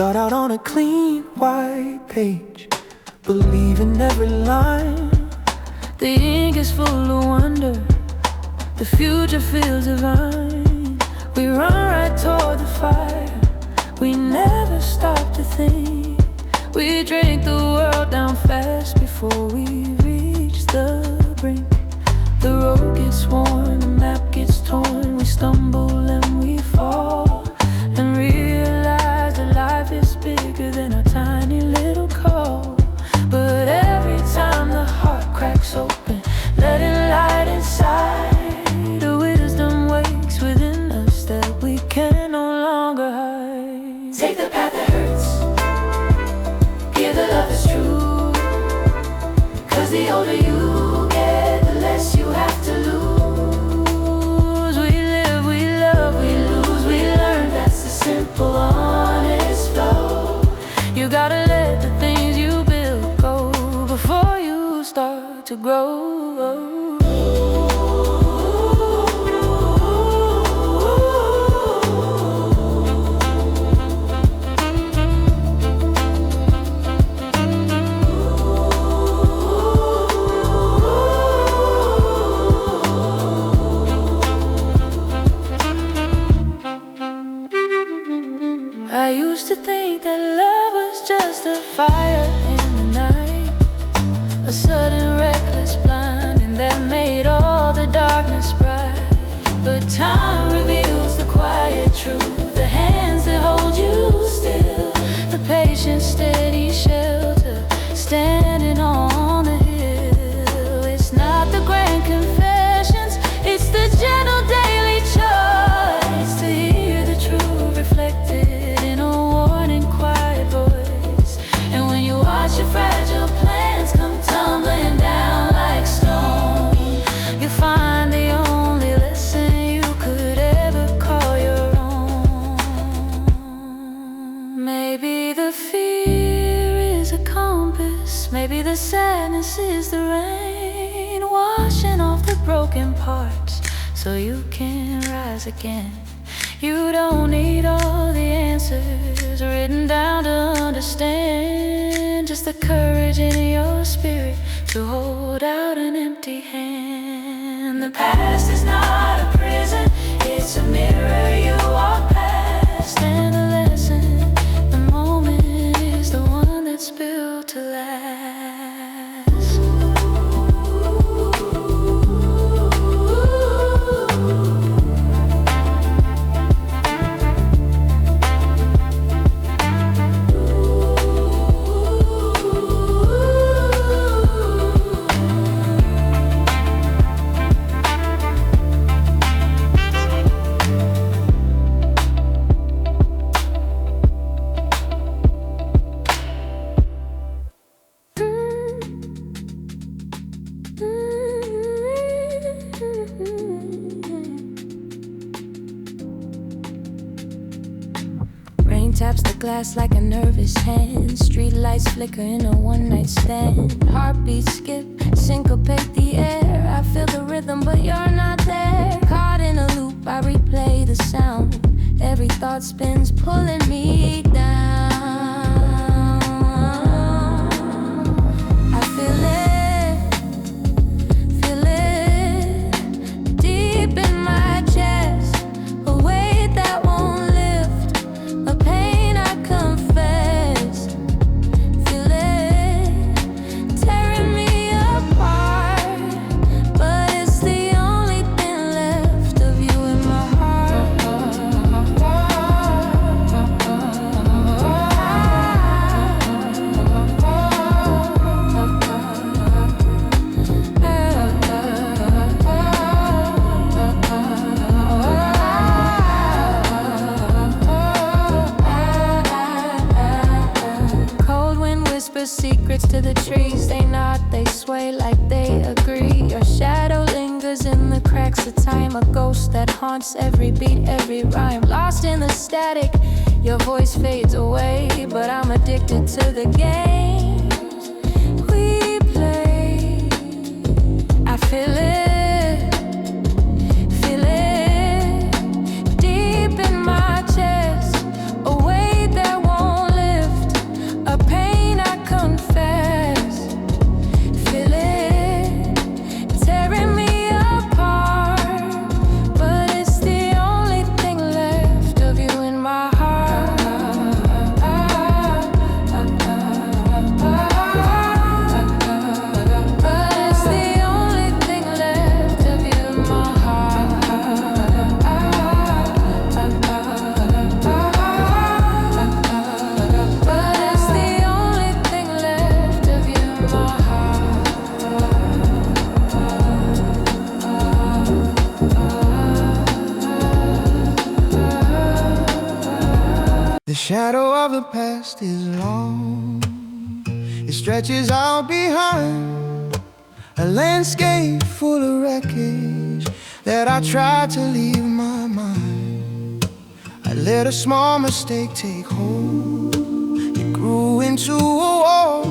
Start out on a clean white page, believe in every line. The ink is full of wonder, the future feels divine. We run right toward the fire, we never stop to think. We drink the world down fast before we reach the brink. The road gets worn, the map gets torn. We stumble and we fall, and realize that life is bigger than our tiny little call. But every time the heart cracks open, letting light inside, a wisdom wakes within us that we can no longer hide. Take the path that hurts, give the love that's true, 'cause the older you get, the less you have to lose. We live, we love, We lose, we learn, that's the simple, honest flow. you gotta let the things you build go before you start to grow. I used to think that love was just a fire in the night, a sudden reckless blinding that made all the darkness bright. But time reveals the quiet truth, the hands that hold you still, the patient steady shelter standing on the hill. It's not the grand confessions, it's the gentle daily choice to hear the truth reflected in a warning quiet voice. And when you watch your fragile plans come tumbling down like stone, you find the only lesson you could ever call your own. Maybe the fear is a compass, maybe the sadness is the rain, washing off the broken parts so you can rise again. You don't need all the answers written down to understand, just the courage in your spirit to hold out an empty hand. The past is not a prison, it's a mirror you walk past. And the lesson, the moment is the one that's built to last. Rain taps the glass like a nervous hand. Street lights flicker in a one-night stand. Heartbeats skip, syncopate the air. I feel the rhythm, but you're not there. Caught in a loop, I replay the sound. Every thought spins, pulling me down. I feel it deep in my chest. A weight that won't lift, a pain I confess. Feel it tearing me apart, but it's the only thing left of you in my heart. Cold wind whispers secrets to the trees. They nod, they sway like they agree. Your shadow lingers in the cracks of time, a ghost that haunts every beat, every rhyme. Lost in the static, your voice fades away, but I'm addicted to the games we play. I feel it deep in my chest, a weight that won't The shadow of the past is long. It stretches out behind a landscape full of wreckage that I tried to leave my mind. I let a small mistake take hold. It grew into a wall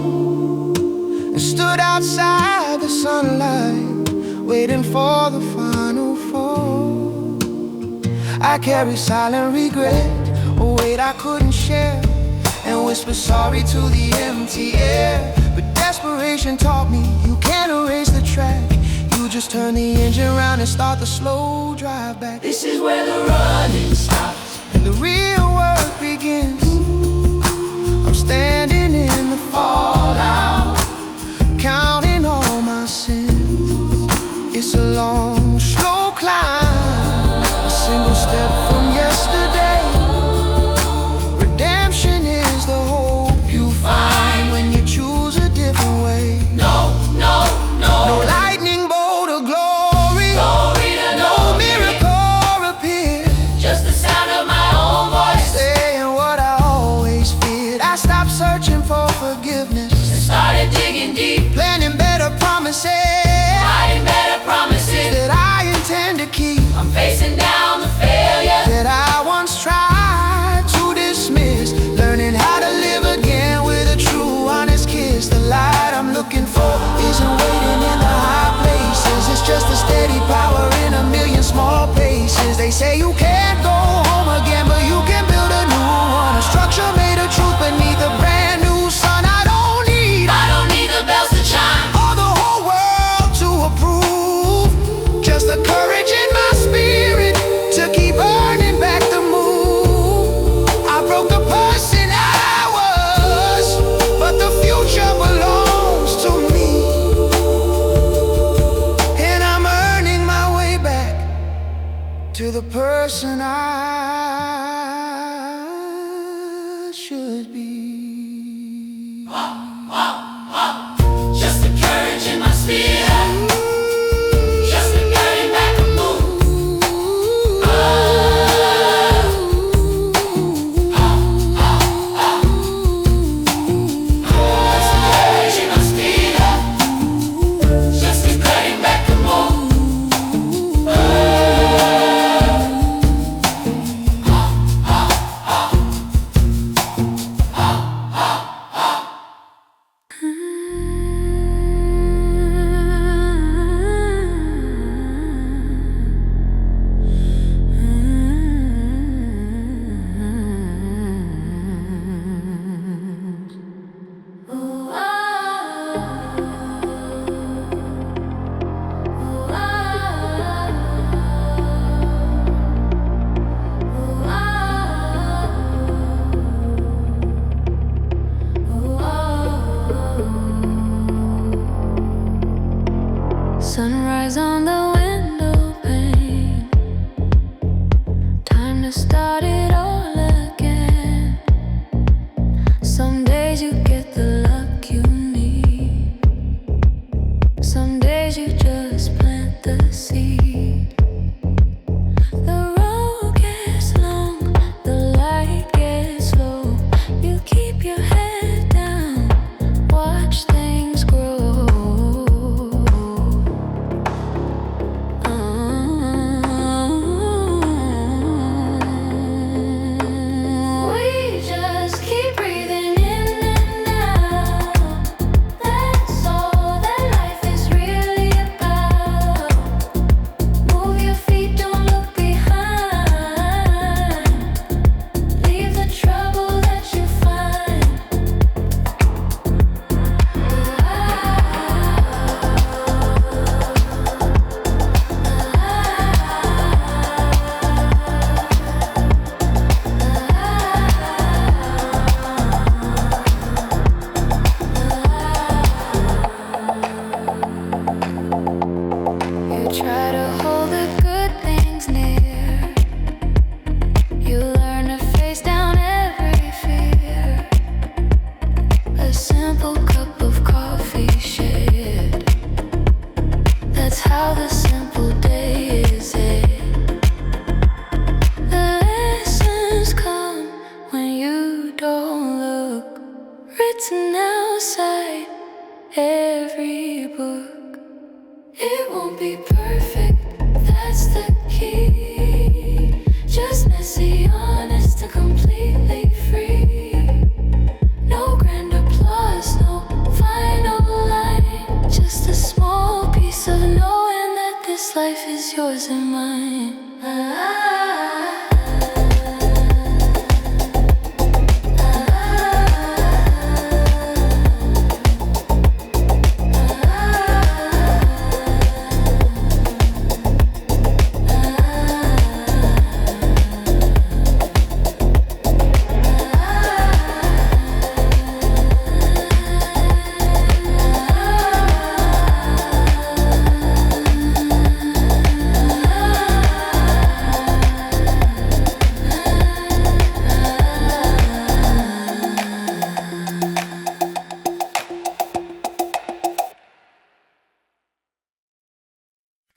and stood outside the sunlight, waiting for the final fall. I carry silent regret, a weight I couldn't share, and whisper sorry to the empty air. But desperation taught me you can't erase the track. You just turn the engine around and start the slow drive back. This is where the running stops and the real work begins. I'm standing in the fallout, counting all my sins. It's a long, slow climb, a single step from yesterday. Redemption is the hope you find when you choose a different way. No lightning bolt of glory, no miracle appeared. Just the sound of my own voice saying what I always feared. I stopped searching for forgiveness and started digging deep, planning better promises, hiding better promises that I intend to keep. I'm facing down the failure that I once tried to dismiss, learning how to live again with a true, honest kiss. The light I'm looking for isn't waiting in the high places. It's just a steady power in a million small places. They say you can't go home again, but you can build a new one, a structure made of truth beneath a brand new sun. I don't need the bells to chime or the whole world to approve, just the courage in my spirit to keep earning back the move. I broke the person I was, but the future belongs to me, and I'm earning my way back to the person I should be. Just the courage in my spirit, just the burning back a move. Just the courage in my spirit, just the burning back a move. Sunrise on the window pane, time to start it all again. Some days you get the luck you need, some days you just plant the seed. The road gets long, the light gets low. You keep your head down, watch things grow. We just keep breathing in and out. That's all that life is really about. Move your feet, don't look behind. Leave the trouble that you find. You try to hold the good things near. You learn to face down every fear. A simple cup of coffee shared. That's how the simple day is it. The lessons come when you It won't be perfect, that's the key. Just messy, honest, and completely free. No grand applause, no final line. Just a small piece of knowing that this life is yours and mine.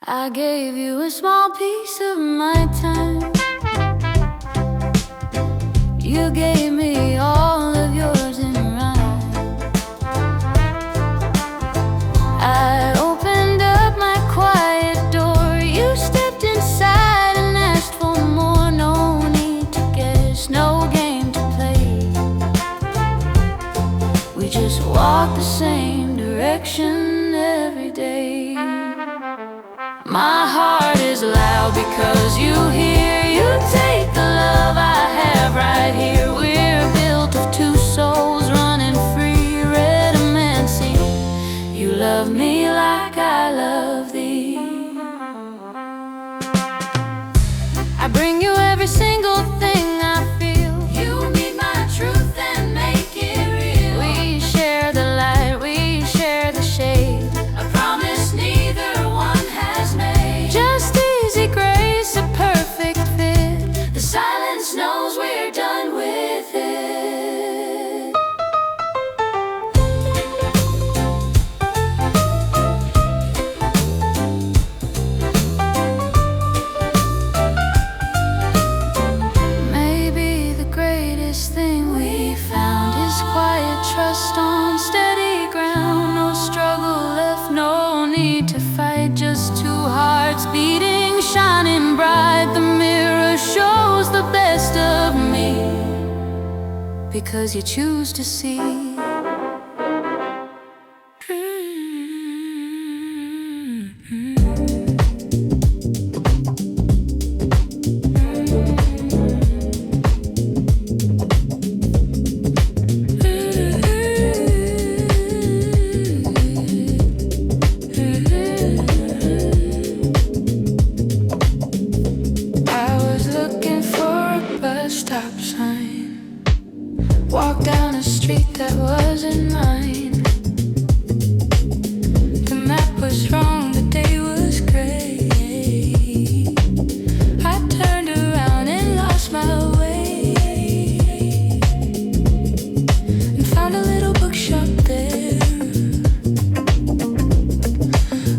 I gave you a small piece of my time. You gave me all of yours in rhyme. I opened up my quiet door. You stepped inside and asked for more. No need to guess, no game to play. We just walk the same direction every day. My heart is loud because you hear. You take the love I have right here. We're built of two souls running free. Redimancy. You love me like I love thee. I bring you every single thing I feel. You meet my truth and make it real. We share the light, we share the shade. I promise neither one has made. Just easy grace, a perfect fit. The silence knows we're done with it. Maybe the greatest thing we found is quiet trust on steady ground. No struggle left, no need to fight. Just two hearts beating, shining bright. The mirror shows the best of me because you choose to see. I was looking for a bus stop sign. Walked down a street that wasn't mine. The map was wrong, the day was gray. I turned around and lost my way, and found a little bookshop there.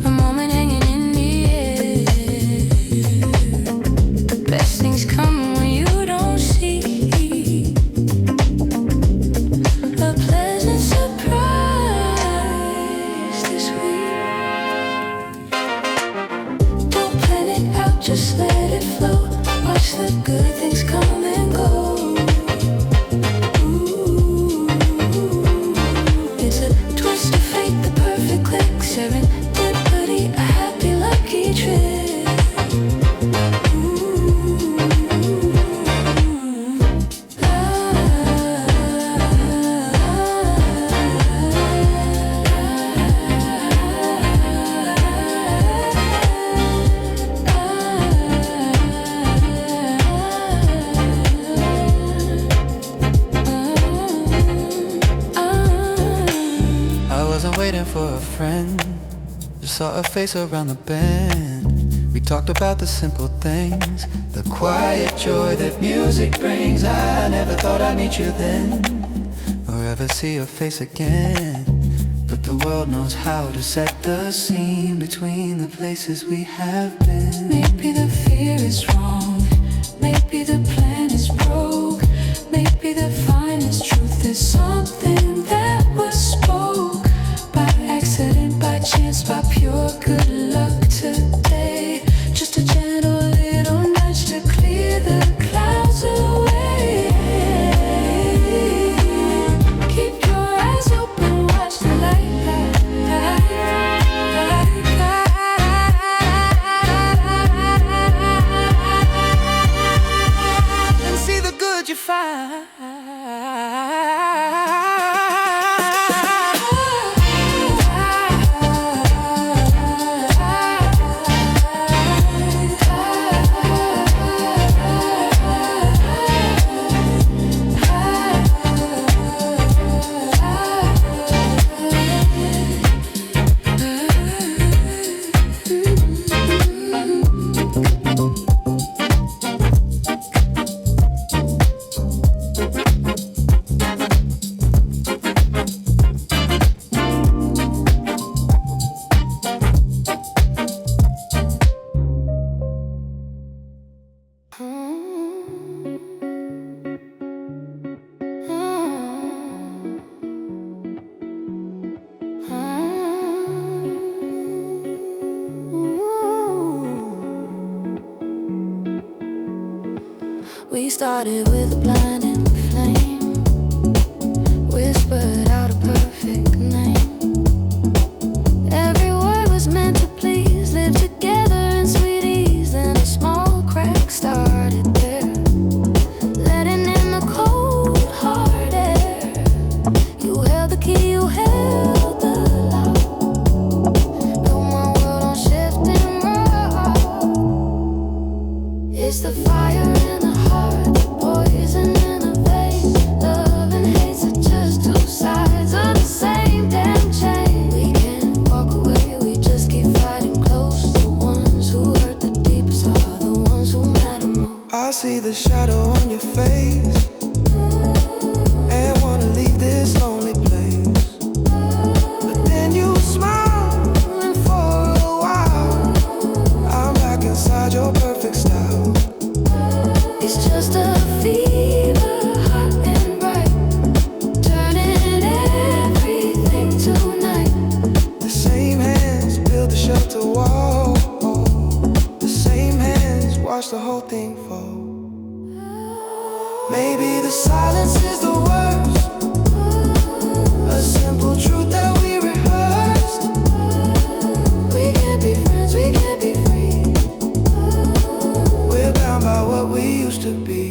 A moment hanging in the air. The best things come when you don't see. A pleasant surprise this week. Don't plan it out, just let it flow. Watch the good things come and go. Ooh, it's a twist of fate, the perfect click. Serendipity, a happy, lucky trip. Ooh, I wasn't waiting for a friend, just saw a face around the bend. We talked about the simple things, the quiet joy that music brings. I never thought I'd meet you then, or ever see your face again. But the world knows how to set the scene between the places we have been. maybe the fear is wrong, maybe the plan is broke, maybe the finest truth is something that was spoke by accident, by chance, by pure good luck. We started with a blinding flame, whispered out a perfect name. Every word was meant to please, live together in sweet ease. Then a small crack started there, letting in the cold hard air. You held the key, you held the lock. Built my world on shifting rock. It's the fire in the heart, the poison in the veins. Love and hate are just two sides of the same damn chain. We can't walk away, we just keep fighting close. The ones who hurt the deepest are the ones who matter most. I see the shadow on your face and wanna leave this lonely place. But then you smile, and for a while I'm back inside your perfect style. It's just a fever, hot and bright, turning everything to night. The same hands build the shelter wall, the same hands watch the whole thing fall. Maybe the silence is the worst, a simple truth that we rehearsed. We can't be friends, we can't be free. We're bound by what we used to be.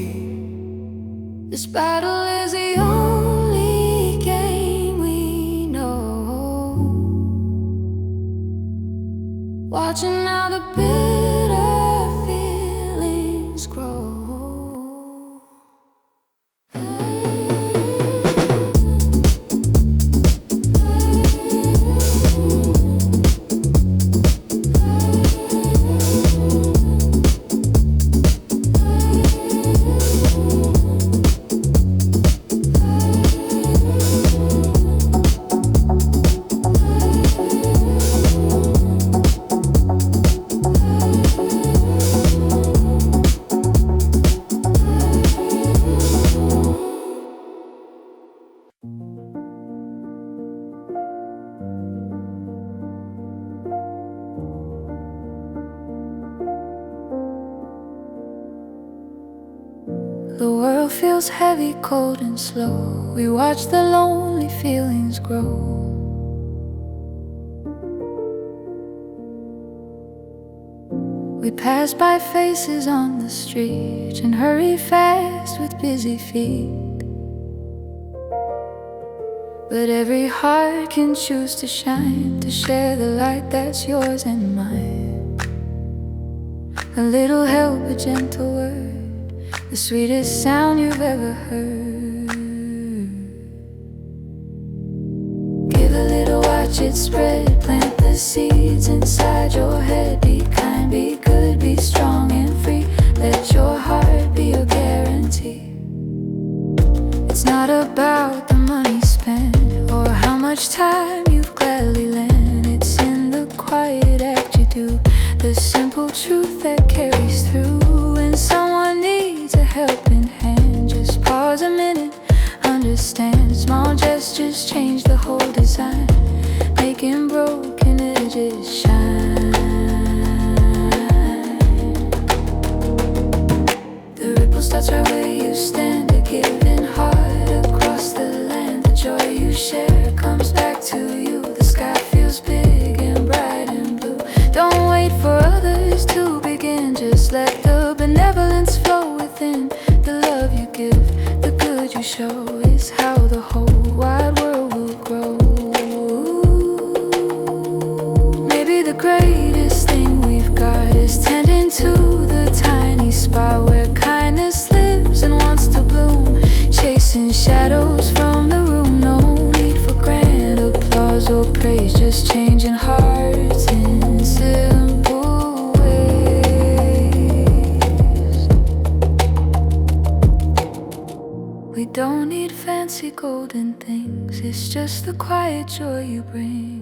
This battle is the only game we know. Watching how the bitter feelings grow. The world feels heavy, cold and slow. We watch the lonely feelings grow. We pass by faces on the street and hurry fast with busy feet. But every heart can choose to shine, to share the light that's yours and mine. A little help, a gentle word, the sweetest sound you've ever heard. Give a little, watch it spread, plant the seeds inside your head. Be kind, be good, be strong and free. Let your heart be your guarantee. It's not about the money spent or how much time you've gladly lent. It's in the quiet act you do, the simple truth that carries through. When someone needs a helping hand, just pause a minute, understand. Small gestures change the whole design, making broken edges shine. The ripple starts right where you stand, a giving heart across the land. The joy you share comes back to you. The sky feels big and bright and blue. Don't wait for others to begin, just let the benevolence flow within. The love you give, the good you show, is how the whole wide world will grow. Maybe the greatest thing we've got is tending to the tiny spot where kindness lives and wants to bloom, chasing shadows from the room. No need for grand applause or praise, just changing hearts in simple ways. We don't need fancy golden things, it's just the quiet joy you bring.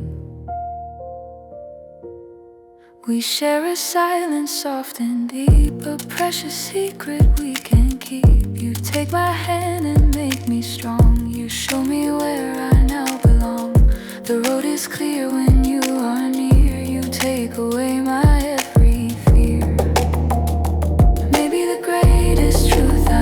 We share a silence soft and deep, a precious secret we can keep. You take my hand and make me strong. You show me where I now belong. The road is clear when you are near. You take away my every fear. Maybe the greatest truth I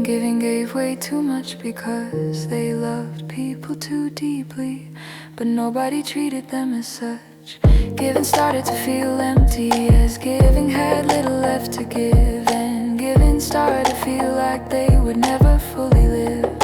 Giving gave way too much because they loved people too deeply, but nobody treated them as such. Giving started to feel empty as giving had little left to give, and giving started to feel like they would never fully live.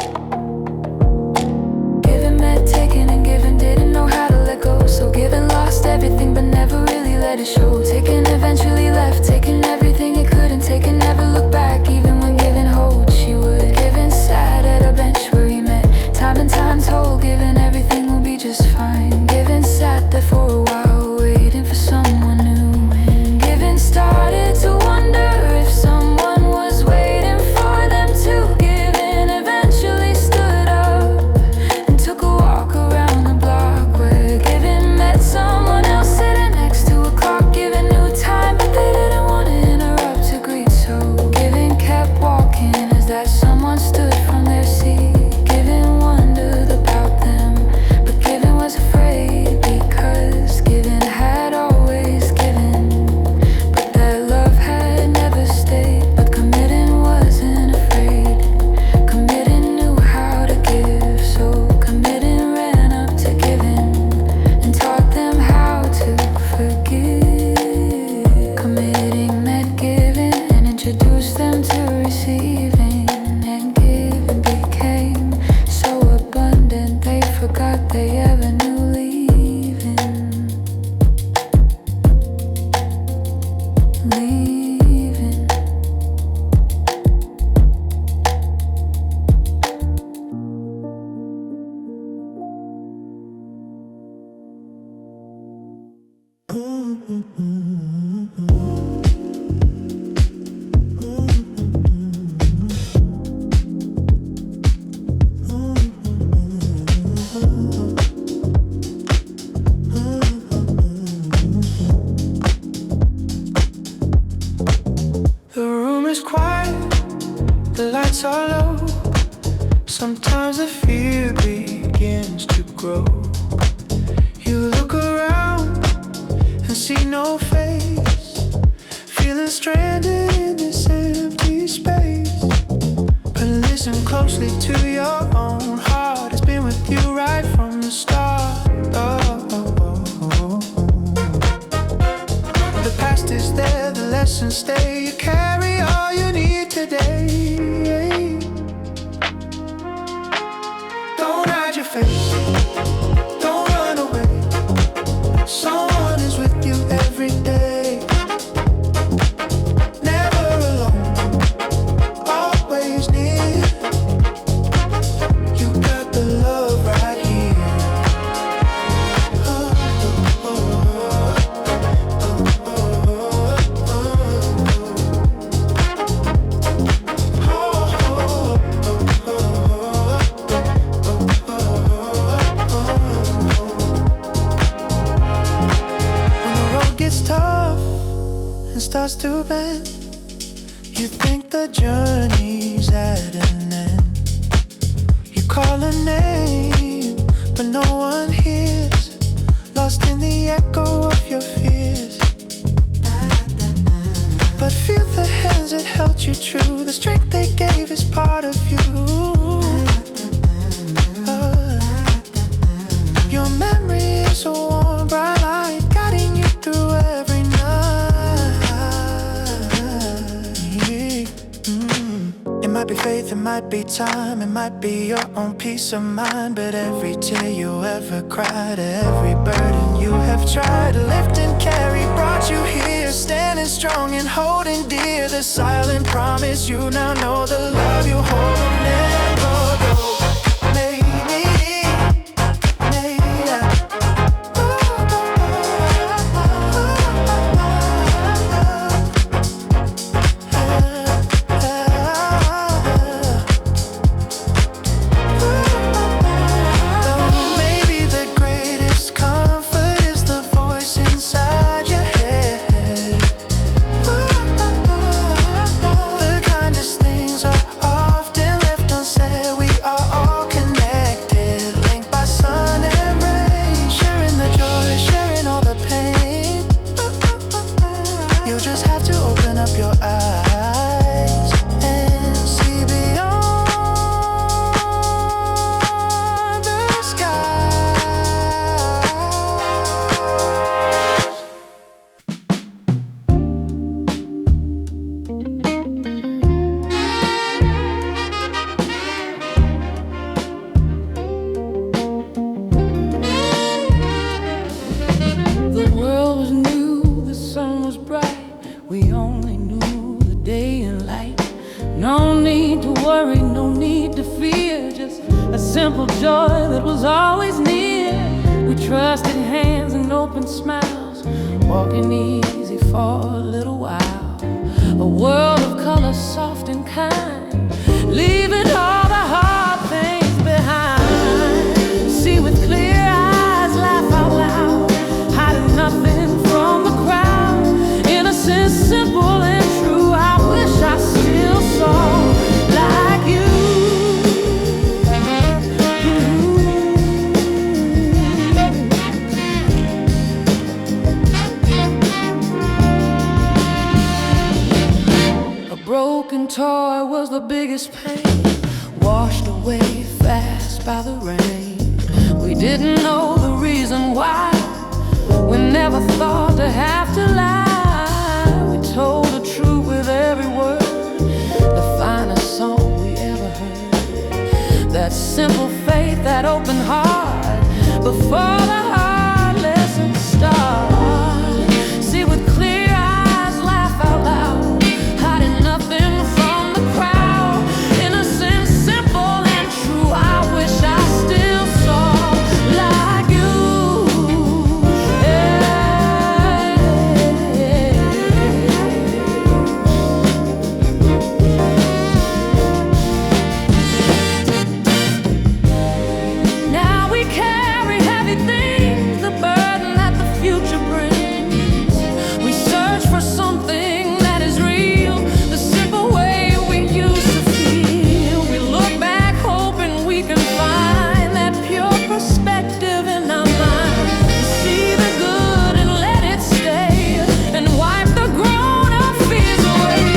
Giving meant taking, and giving didn't know how to let go, so giving lost everything but never really let it show. Taking eventually left, taking everything it could and taking never look back, even when giving hold she would. Giving sat at a bench where he met time and time told giving everything will be just fine. Giving sat there for a while waiting for someone new, and giving started to wonder if someone was waiting for them too. Giving eventually stood up and took a walk around the block where giving met someone else sitting next to a clock. Giving knew time but they didn't want to interrupt to greet, so giving kept walking as that someone stood from their seat. Giving wondered about them, but giving was afraid because giving had always given, but that love had never stayed. But committing wasn't afraid, committing knew how to give, so committing ran up to giving and taught them how to forgive. Committing meant giving and introduced them to receiving, and giving became so abundant they forgot they ever knew leaving. Leaving. The room is quiet, the lights are low. Sometimes the fear begins to grow. You look around and see no face, feeling stranded in this empty space. But listen closely to your own heart, it's been with you right from the start. The past is there, the lessons stay. You carry all you need today. Don't hide your face, don't run away. Someone is with you every day. Never alone, always near. You got the love right here. Starts to bend, you think the journey's at an end. You call a name, but no one hears, lost in the echo of your fears. But feel the hands that held you true, the strength they gave is part of you. Your memory is a warm, bright light, guiding you through every night. It might be faith, it might be time, it might be your own peace of mind, but every tear you ever cried, every burden you have tried to lift and carry brought you here, standing strong and holding dear the silent promise you now know. The love you hold will never go. worry, no need to fear, just a simple joy that was always near. We trusted hands and open smiles, walking easy for a little while. A world of color, soft and kind, leaving all the hard things behind. See with clear eyes, laugh out loud, hiding nothing from the crowd. Innocent, simple and true, I wish I still saw like you. A broken toy was the biggest pain, washed away fast by the rain. We didn't know the reason why, we never thought to have to lie. We told the truth with every word, the finest song we ever heard. That simple faith, that open heart, before the hard lessons start. See with clear eyes, laugh out loud, hiding nothing from the crowd. Innocent, simple and true, I wish I still saw like you. Now we carry heavy things, the burden that the future brings. We search for something that is real, the simple way we used to feel. We look back hoping we can find that pure perspective in our mind. See the good and let it stay, and wipe the grown-up fears away.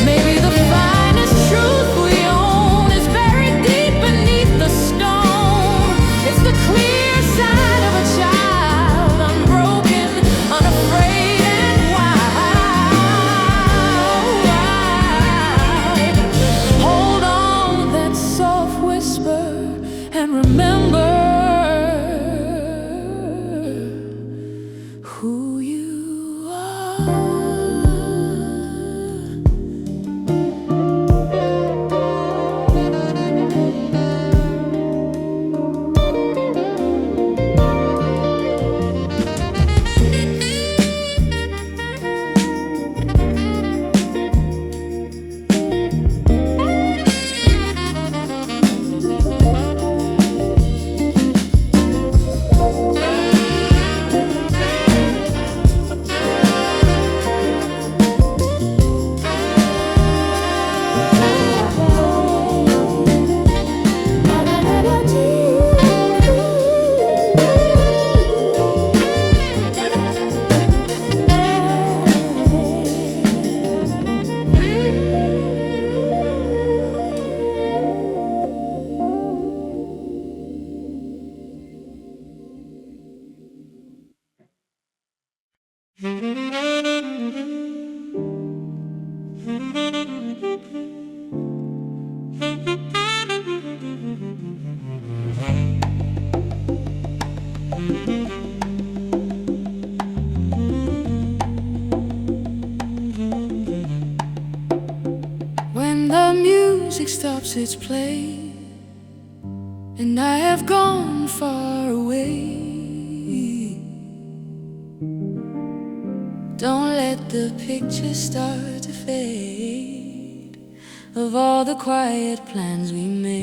Maybe the finest truth we own is buried deep beneath the stone. It's the clear side of a child, unbroken, unafraid and wild. Hold on to that soft whisper and remember who you are. When the music stops its play and I have gone far away, don't let the picture start to fade of all the quiet plans we made.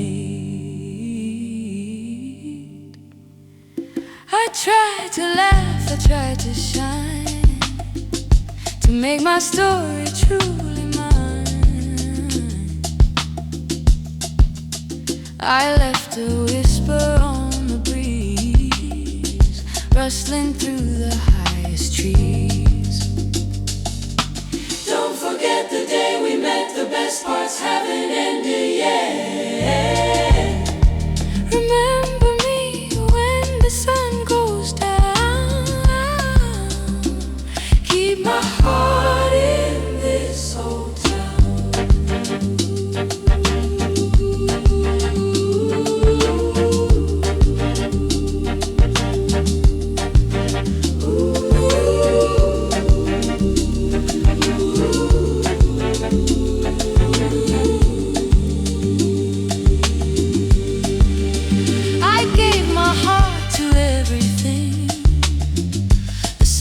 I tried to laugh, I tried to shine, to make my story truly mine. I left a whisper on the breeze, rustling through the highest trees. Don't forget the day we met, the best parts haven't ended yet. Remember me when the sun goes down.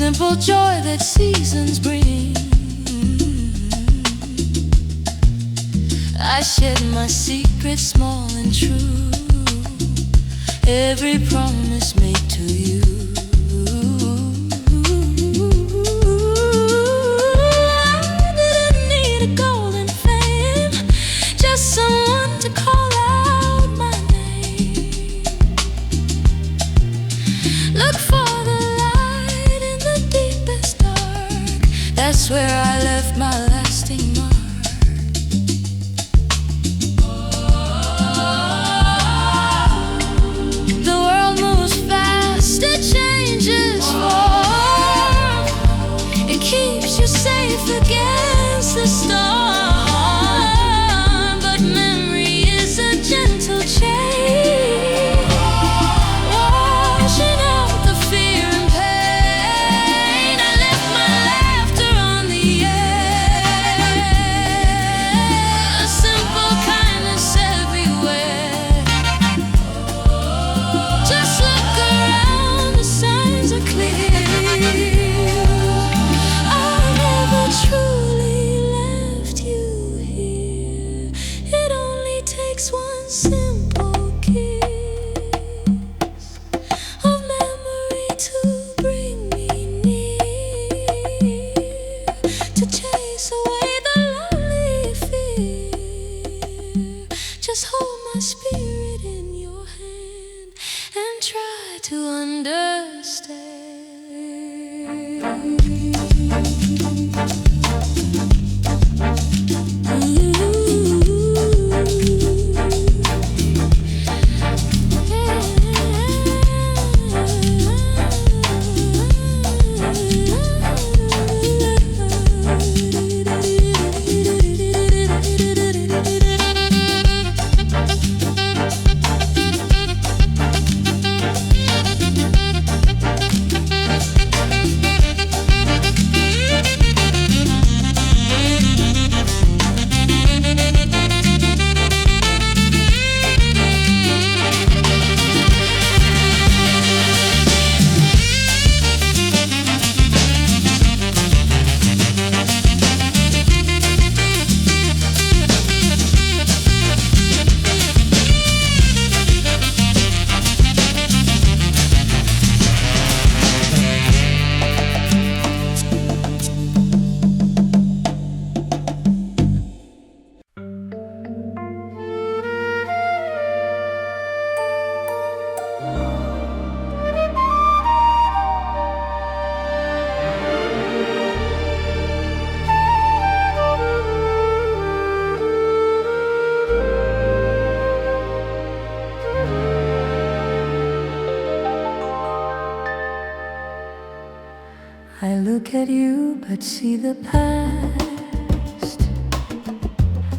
simple joy that seasons bring. I shed my secret, small and true, every promise made to you. I didn't need a golden fame, just someone to call out my name. Look for the light in the deepest dark, that's where I left my lasting mark. Against the storm, but memory is a gentle chain, washing out the fear and pain. I left my laughter on the air, a simple kindness everywhere. Just look around, the signs are clear. Truly left you here. It only takes one simple kiss of memory to bring me near, to chase away the lonely fear. Just hold my spirit in your hand and try to understand. I look at you but see the past,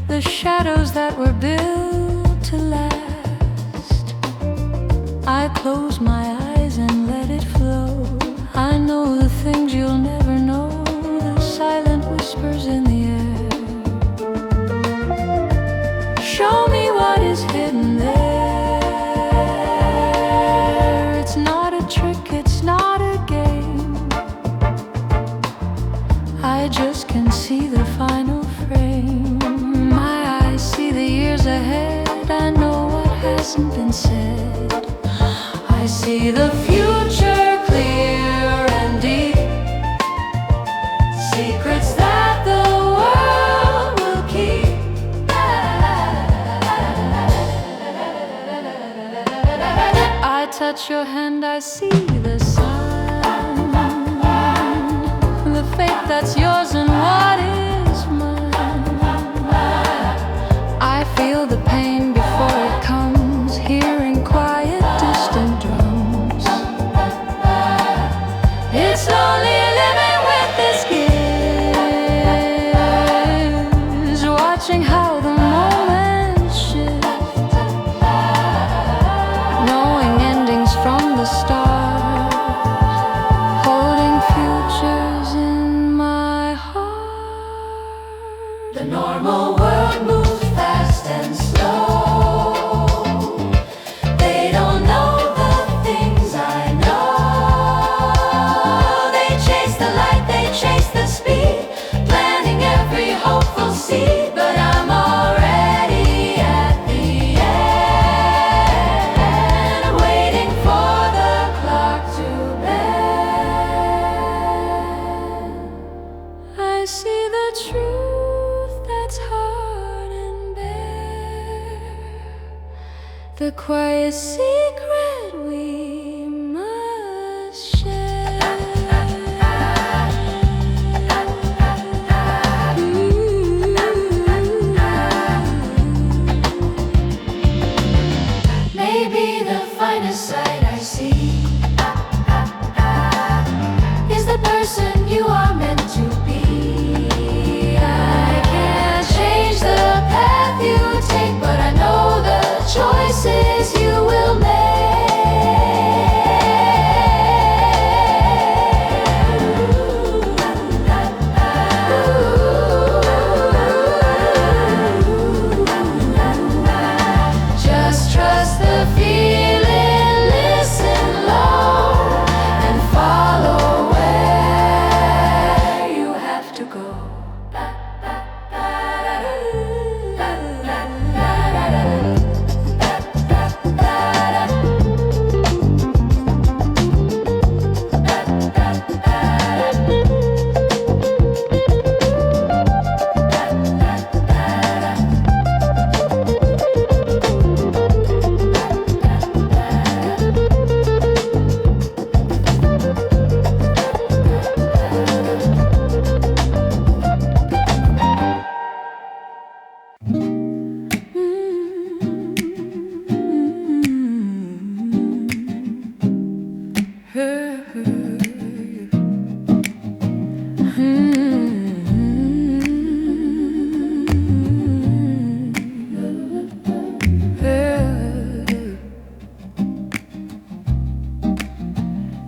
the shadows that were built to last. I close my eyes and let it flow. I know the things you'll never know, the silent whispers in the air. Show me what is hidden there. It's not a trick, it's not a game. I just can see the final frame. My eyes see the years ahead. I know what hasn't been said. I see the future clear and deep, secrets that the world will keep. I touch your hand, I see the sun, the fate that's yours and what is mine. I feel the pain before it comes, hearing quiet, distant drums. It's lonely living with this gift, watching how the moments shift, knowing endings from the start. chase the light, they chase the speed, planting every hopeful seed. But I'm already at the end, waiting for the clock to bend. I see the truth that's hard and bare, the quiet secret we must share. Maybe the finest sight I see is the person you are meant to be. I can't change the path you take, but I know the choices you will make. Just trust the feeling, listen low, and follow where you have to go.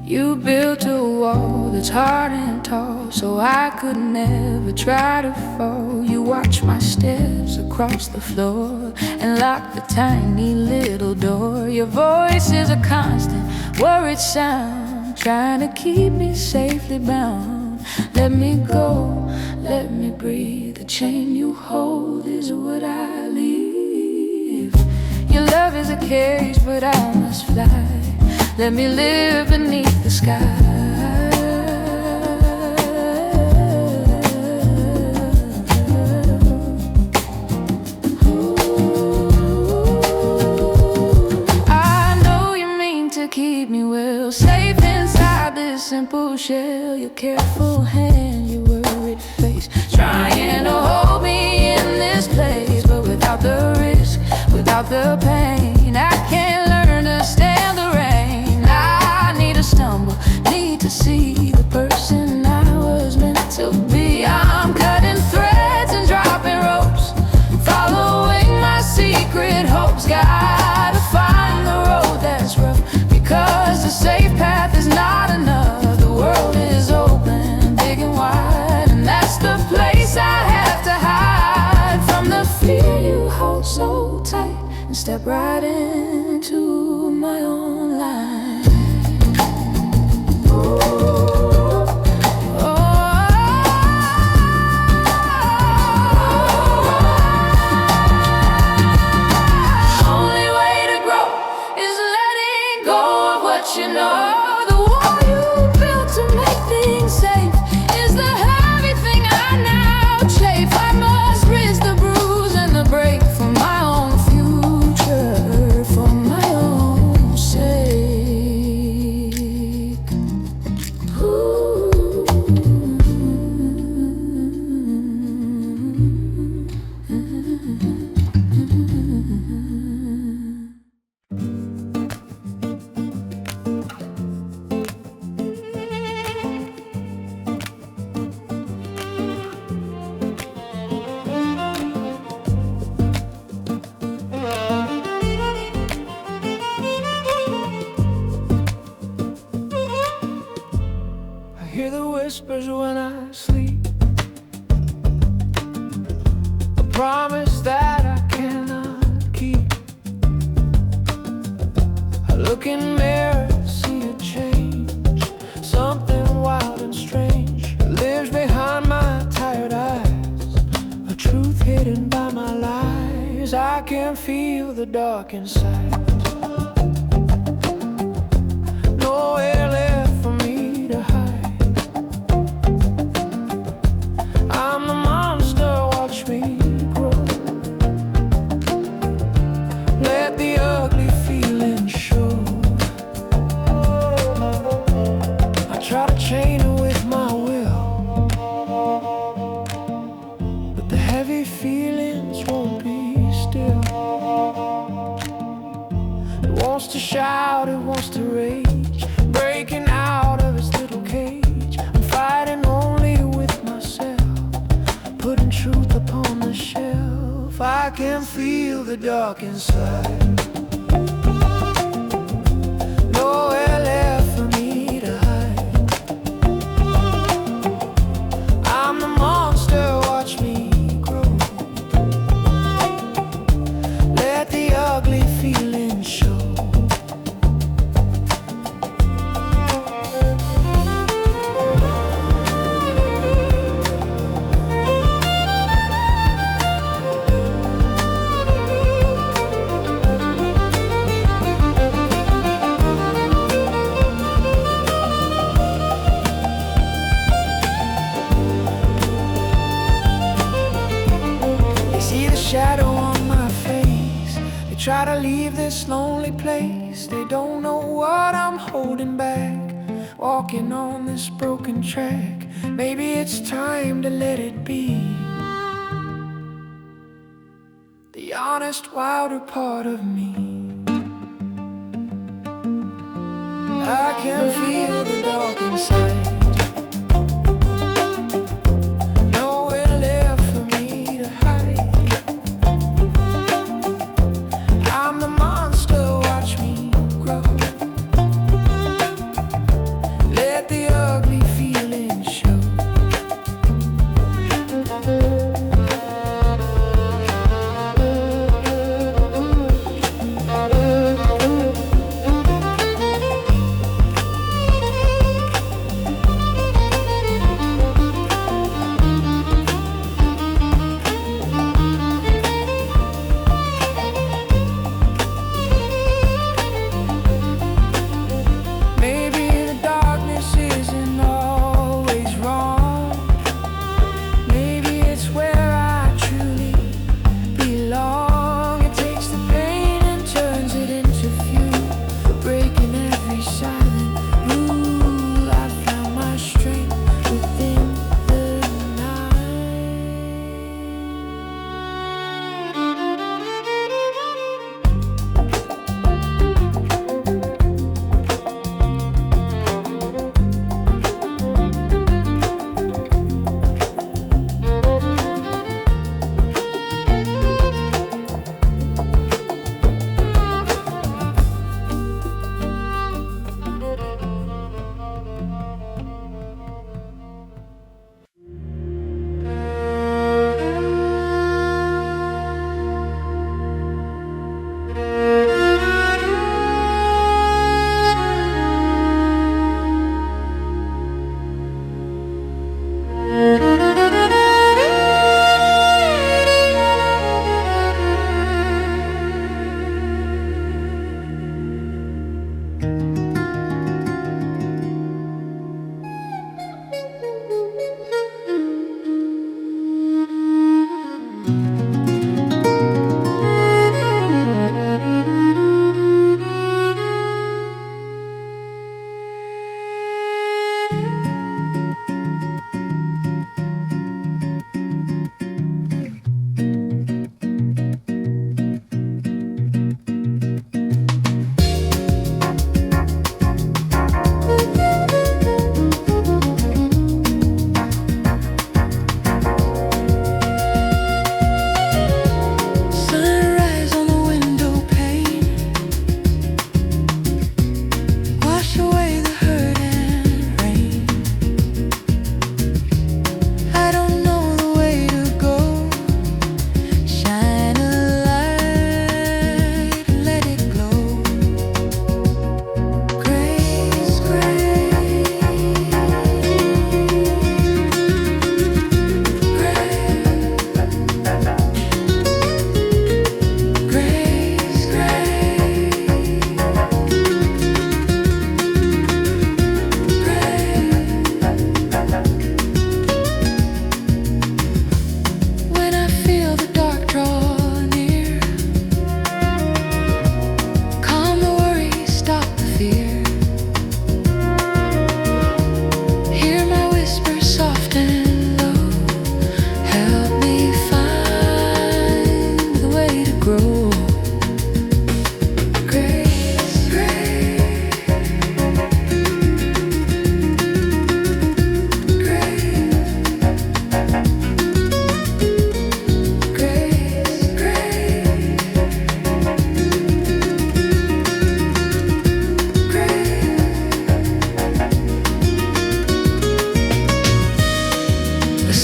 You built a wall that's hard and tall, so I could never try to fall. You watch my steps across the floor and lock the tiny little door. Your voice is a constant, worried sound, trying to keep me safely bound. Let me go, let me breathe. The chain you hold is what I leave. Your love is a cage, but I must fly. Let me live beneath the sky. I know you mean to keep me well, safe inside this simple shell. Your careful hand, your worried face, trying to hold me in this place. But without the risk, without the pain, I can't learn to stand the rain. Stumble, need to see the person I was meant to be. I'm cutting threads and dropping ropes, following my secret hopes. Gotta find the road that's rough, because the safe path is not enough. The world is open, big and wide, and that's the place I have to hide from the fear you hold so tight, and step right into my own line. You know, the wall you built to make things safe is the heavy thing I now chafe. I must risk the bruise and the break for my own future, for my own sake. Ooh. Hear the whispers when I sleep, a promise that I cannot keep. I look in mirrors, see a change, something wild and strange. can feel the dark inside. Nowhere left for me to hide. I'm the monster, watch me grow. Let the ugly feeling show. I try to chain it with my will, but the heavy feelings won't be still. It wants to shout, it wants to rage, breaking out of its little cage. I'm fighting only with myself, putting truth upon the shelf. I can feel the dark inside. Nowhere left for me to hide. I'm the monster, watch me grow. Let the ugly feeling show. Shadow on my face, they try to leave this lonely place. They don't know what I'm holding back, walking on this broken track. Maybe it's time to let it be. The honest, wilder part of me. I can feel the dark inside.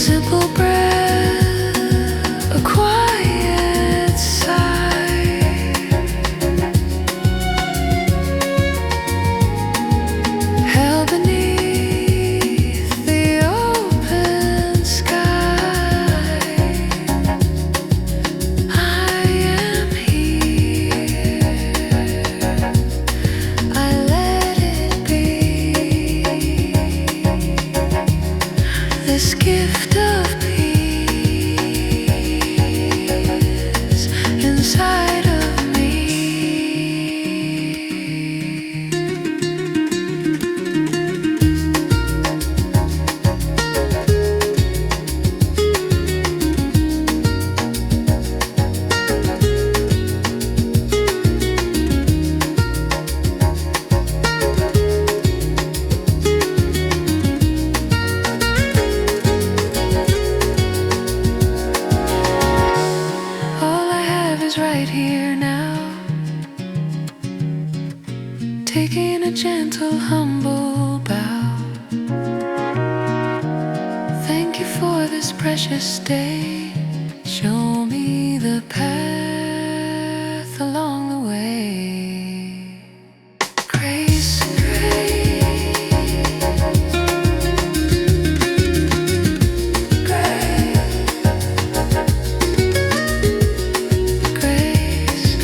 simple breath, a quiet sigh, held beneath the open sky. I am here, I let it be. This gift of peace inside of me. All I have is right here now, taking a gentle, humble bow. Thank you for this precious day. Show me the path along the way. Grace, grace, grace, grace,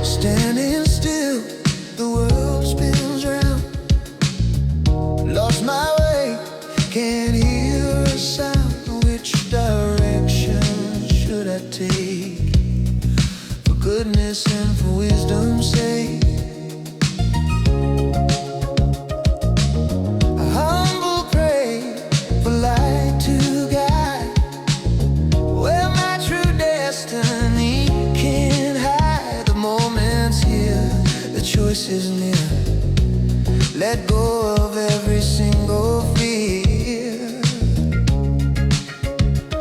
Standing still, the world spins round. Lost my way, can't hear a sound. Which direction should I take? For goodness and for wisdom's sake. A humble prayer for light to guide where my true destiny can hide. The moment's here, the choice is near. Let go of every single fear.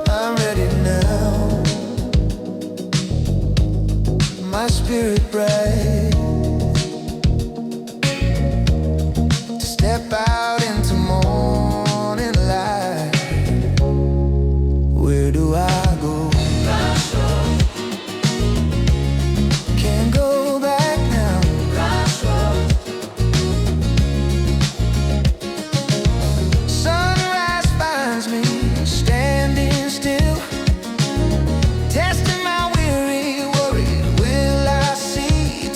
I'm ready now, my spirit bright, to step out into morning light. Where do I go? Can't go back now. Sunrise finds me standing still, testing my weary, worried will I see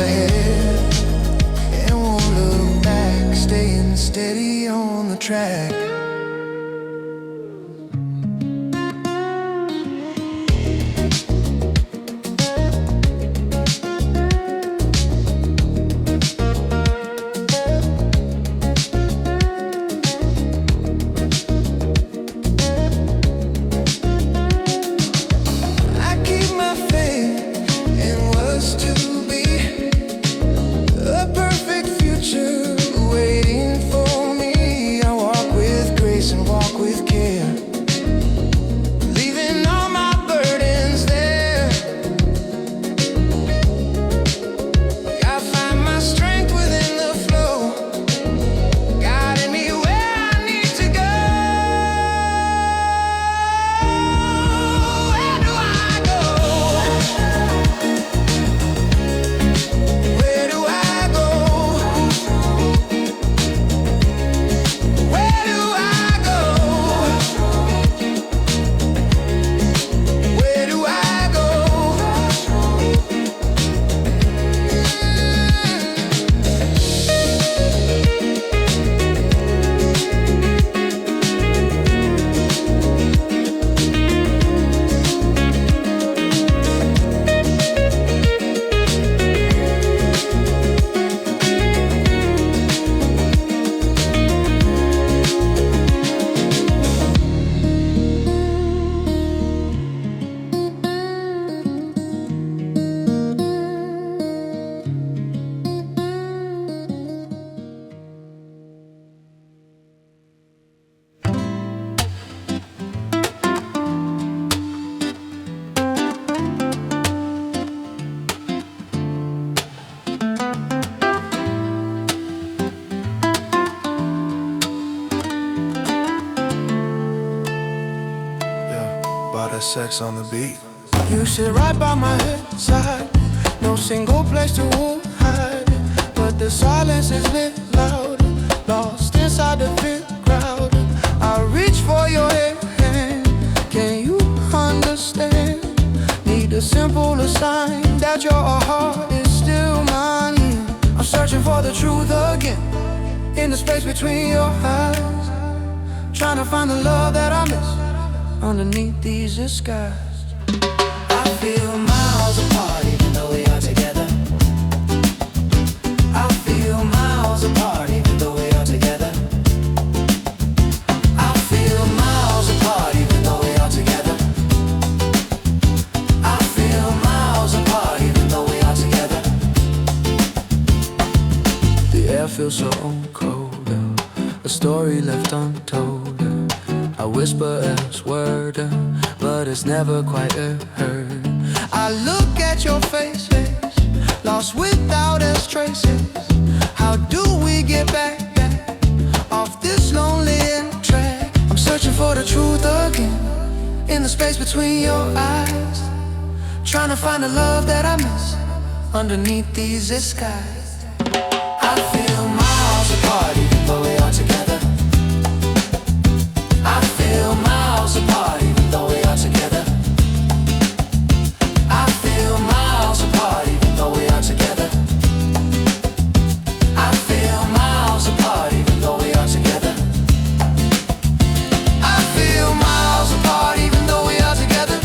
ahead and won't look back, staying steady on the track. Sex on the beat. You sit right by my side, no single place to hide, but the silence is lit loud, lost inside the big crowd. I reach for your hand, can you understand? Need a simple sign that your heart is still mine. I'm searching for the truth again, in the space between your eyes, trying to find the love that I miss underneath these skies. I feel miles apart even though we are together. I feel miles apart even though we are together. I feel miles apart even though we are together. I feel miles apart even though we are together. The air feels so cold, a story left untold. I whisper a word, but it's never quite heard. I look at your face, lost without its traces. How do we get back off this lonely track? I'm searching for the truth again, in the space between your eyes, trying to find the love that I miss underneath these skies. I feel miles apart even though we are together. I feel miles apart even though we are together. I feel miles apart even though we are together. I feel miles apart even though we are together. I feel miles apart even though we are together.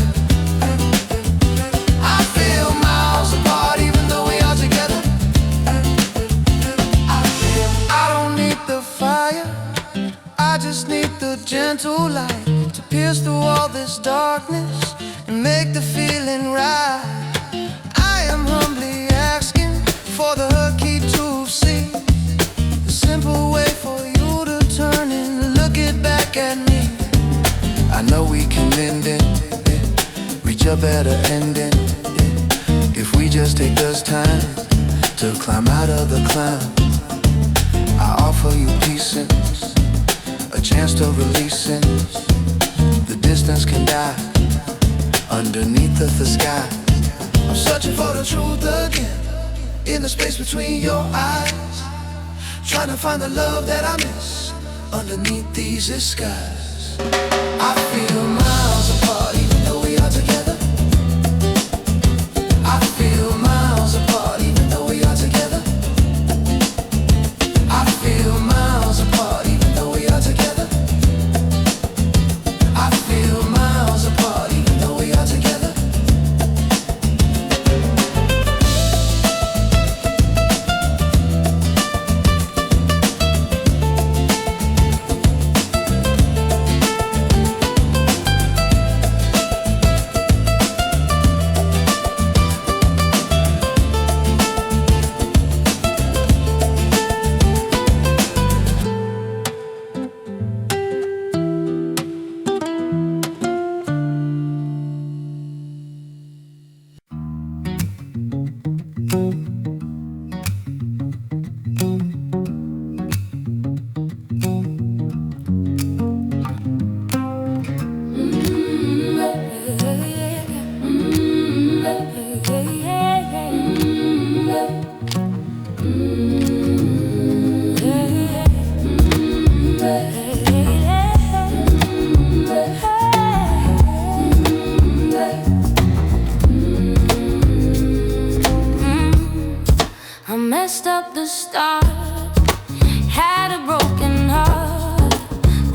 I feel miles apart even though we are together. I don't need the fire, I just need the gentle light to pierce through all this darkness and make the feeling right. I am humbly asking for the key to see the simple way for you to turn and look it back at me. I know we can mend it, reach a better ending, if we just take this time to climb out of the climb. I offer you peace, a chance to release it. The distance can die underneath the sky. I'm searching for the truth again, in the space between your eyes, trying to find the love that I miss underneath these skies. I feel miles apart even though we are together. I feel miles apart even though we are together. I messed up the start, had a broken heart.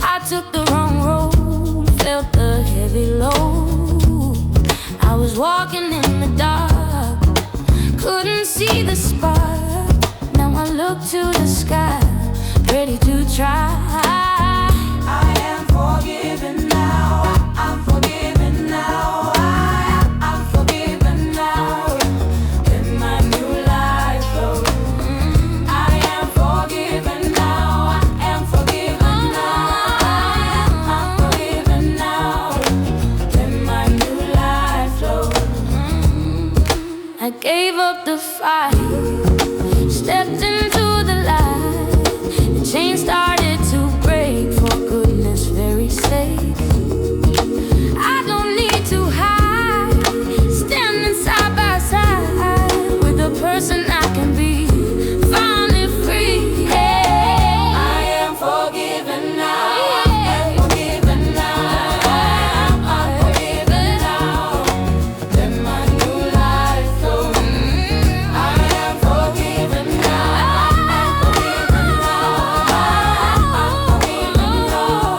I took the wrong road, felt the heavy load. I was walking in the dark, couldn't see the spark. Now I look to the sky, ready to try. I am forgiven now, I'm forgiven now. I'm forgiven now. Let my new life flow. I am forgiven now, I am forgiven now. I'm forgiven now. Let my new life flow. I gave up the fight, stepped into the light. The chain started to break for goodness very sake. I don't need to hide, standing side by side with the person I can be, finally free. Yeah. I am forgiven now. I am forgiven now. I'm forgiven now. Let my new life flow. I am forgiven now. I'm forgiven now. I'm forgiven now.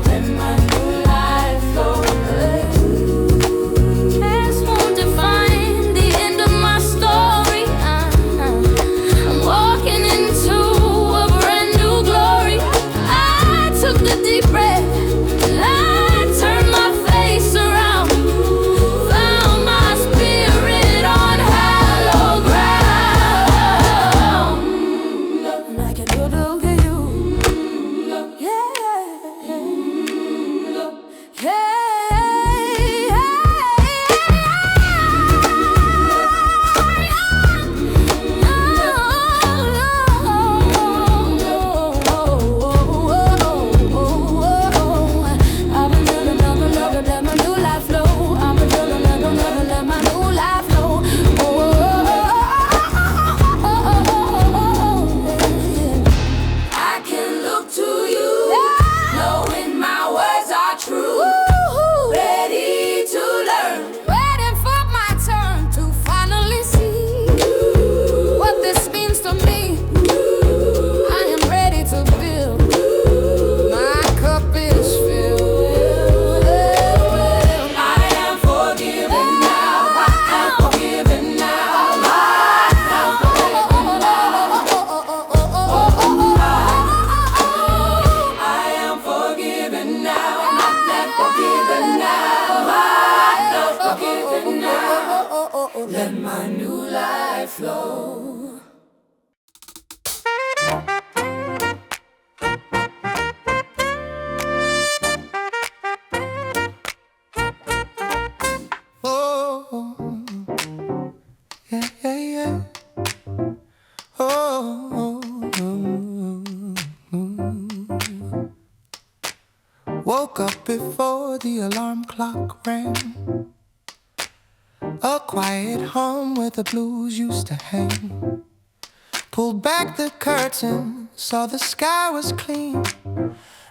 Let my new life flow. Past won't define the end of my story. I'm walking into a brand new glory. I took the deep breath, I turned my face around, found my spirit on hallowed ground. And I can do look at you. I can look to you, knowing my words are true. Ready to learn, waiting for my turn to finally see what this means to me. I am ready to build, my cup is filled. I am forgiven now, I am forgiven now. I am forgiven now. I am forgiven now, I am forgiven now. I am forgiven now. Let my new life flow. Oh, yeah, yeah, yeah. Oh, woke up before the alarm clock rang. A quiet home where the blues used to hang. Pulled back the curtain, saw the sky was clean.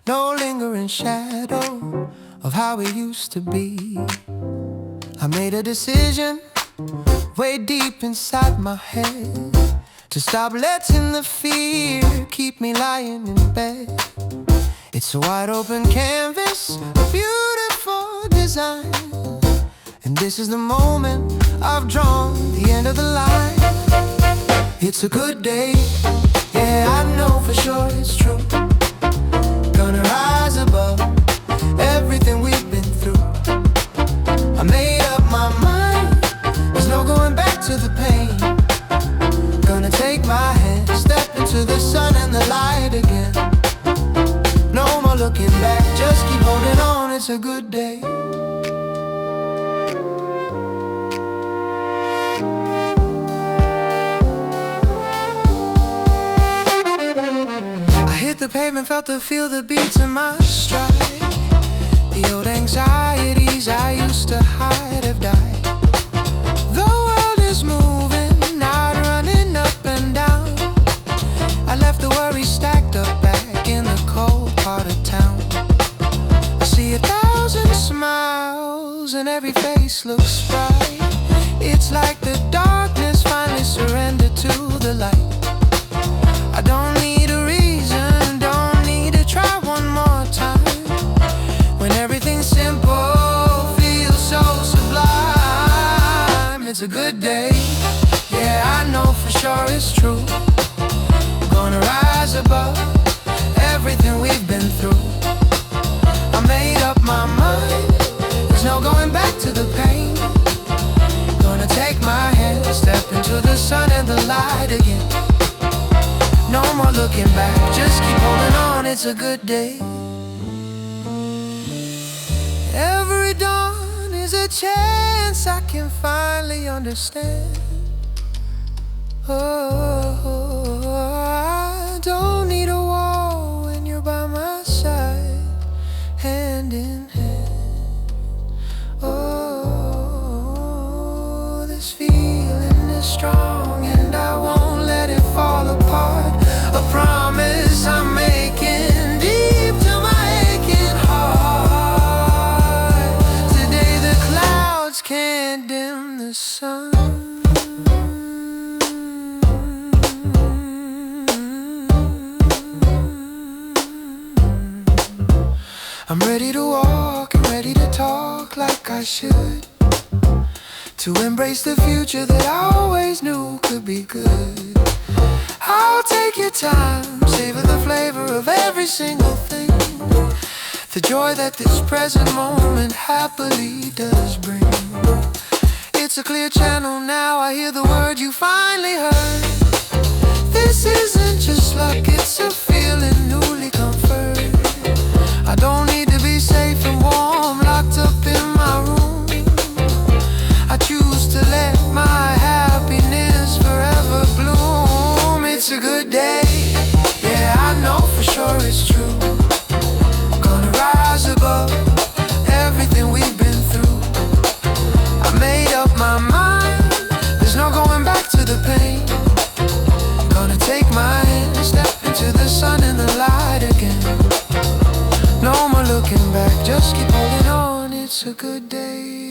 No lingering shadow of how it used to be. I made a decision way deep inside my head to stop letting the fear keep me lying in bed. It's a wide open canvas, a beautiful design, and this is the moment I've drawn the end of the line. It's a good day, yeah, I know for sure it's true. Gonna rise above everything we've been through. I made up my mind, there's no going back to the pain. Gonna take my hand, step into the sun and the light again. No more looking back, just keep holding on, it's a good day. I hit the pavement, felt the feel, the beats in my stride. The old anxieties I used to hide have died. The world is moving, not running up and down. it's true. Gonna rise above everything we've been through. I made up my mind, there's no going back to the pain. Gonna take my hand, step into the sun and the light again. No more looking back, just keep holding on, it's a good day. Every dawn is a chance I can finally understand. Oh, I don't need a wall when you're by my side, hand in hand. Oh, this feeling is strong and I won't let it fall apart. A promise I'm making deep to my aching heart. Today the clouds can't dim the sun. I'm ready to walk and ready to talk like I should, to embrace the future that I always knew could be good. I'll take your time, savor the flavor of every single thing, the joy that this present moment happily does bring. It's a clear channel now, I hear the word you finally heard. This isn't just luck, it's a feeling newly conferred. I don't need to be safe and warm, locked up in my room. I choose to let my happiness forever bloom. It's a good day, yeah, I know for sure it's true. Gonna rise above everything we've been through. I made up my mind, there's no going back to the pain. Gonna take my hand, step into the sun and the light again. No more looking back, just keep holding on, it's a good day.